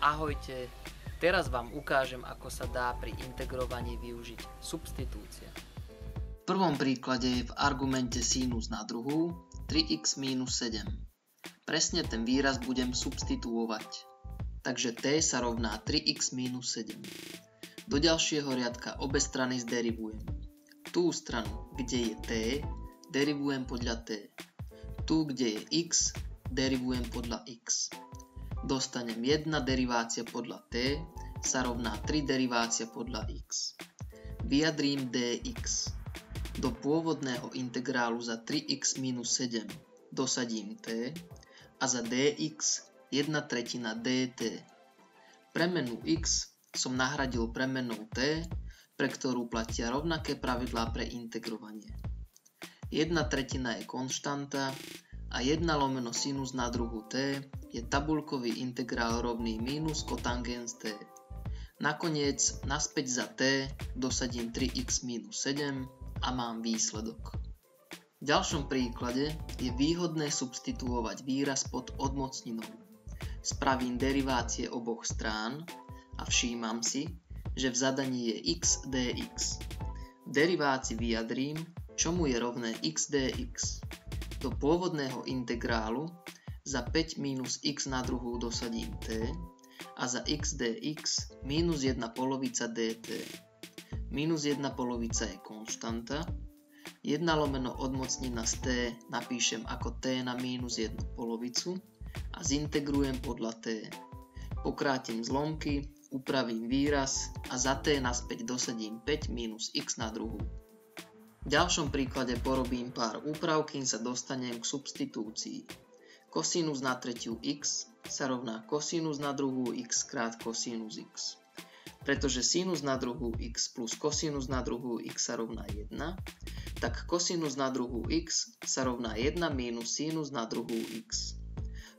Ahojte, teraz vám ukážem, ako sa dá pri integrovaní využiť substitúcia. V prvom príklade je v argumente sinus na druhú 3x minus 7. Presne ten výraz budem substituovať. Takže t sa rovná 3x minus 7. Do ďalšieho riadka obe strany zderivujem. Tú stranu, kde je t, derivujem podľa t. Tu, kde je x, derivujem podľa x. Dostanem 1 derivácia podľa t sa rovná 3 derivácia podľa x. Vyjadrím dx. Do pôvodného integrálu za 3x minus 7 dosadím t a za dx 1/3 dt. Premenu x som nahradil premenou t, pre ktorú platia rovnaké pravidlá pre integrovanie. 1/3 je konštanta a 1 lomeno sinus na druhú t je tabuľkový integrál rovný minus kotangens t. Nakoniec naspäť za t dosadím 3x minus 7 a mám výsledok. V ďalšom príklade je výhodné substituovať výraz pod odmocninou. Spravím derivácie oboch strán a všímam si, že v zadaní je x dx. V derivácii vyjadrím, čomu je rovné x dx. Do pôvodného integrálu za 5 minus x na druhú dosadím t a za x dx minus 1 polovica dt. Minus 1 polovica je konštanta, 1 lomeno odmocnina z t napíšem ako t na minus 1 polovicu a zintegrujem podľa t. Pokrátim zlomky, upravím výraz a za t naspäť dosadím 5 minus x na druhú. V ďalšom príklade porobím pár úprav, kým sa dostanem k substitúcii. Kosinus na tretiu x sa rovná kosinus na druhú x krát kosinus x. Pretože sinus na druhú x plus kosinus na druhú x sa rovná 1, tak kosinus na druhú x sa rovná 1 minus sinus na druhú x.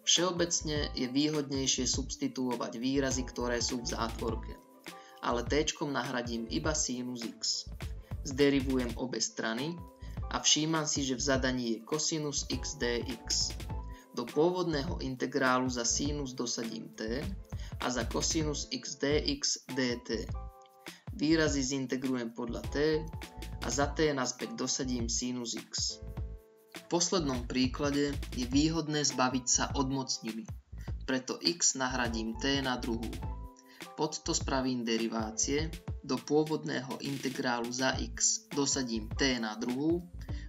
Všeobecne je výhodnejšie substituovať výrazy, ktoré sú v zátvorke, ale t-čkom nahradím iba sinus x. Zderivujem obe strany a všímam si, že v zadaní je cosinus x dx. Do pôvodného integrálu za sinus dosadím t a za cosinus x dx dt. Výrazy zintegrujem podľa t a za t naspäť dosadím sinus x. V poslednom príklade je výhodné zbaviť sa odmocniny, preto x nahradím t na druhú. Pod to spravím derivácie, do pôvodného integrálu za x dosadím t na druhú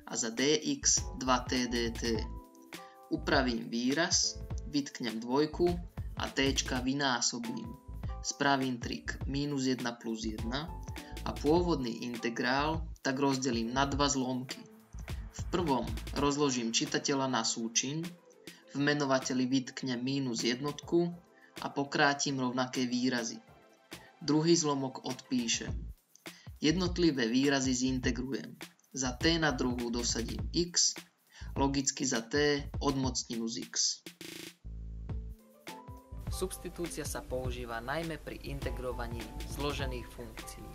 a za dx 2t dt. Upravím výraz, vytknem dvojku a t-čka vynásobím. Spravím trik minus 1 plus 1 a pôvodný integrál tak rozdelím na dva zlomky. V prvom rozložím čitateľa na súčin, v menovateli vytknem minus jednotku a pokrátim rovnaké výrazy. Druhý zlomok odpíšem. Jednotlivé výrazy zintegrujem. Za t na druhú dosadím x, logicky za t odmocninu z x. Substitúcia sa používa najmä pri integrovaní zložených funkcií.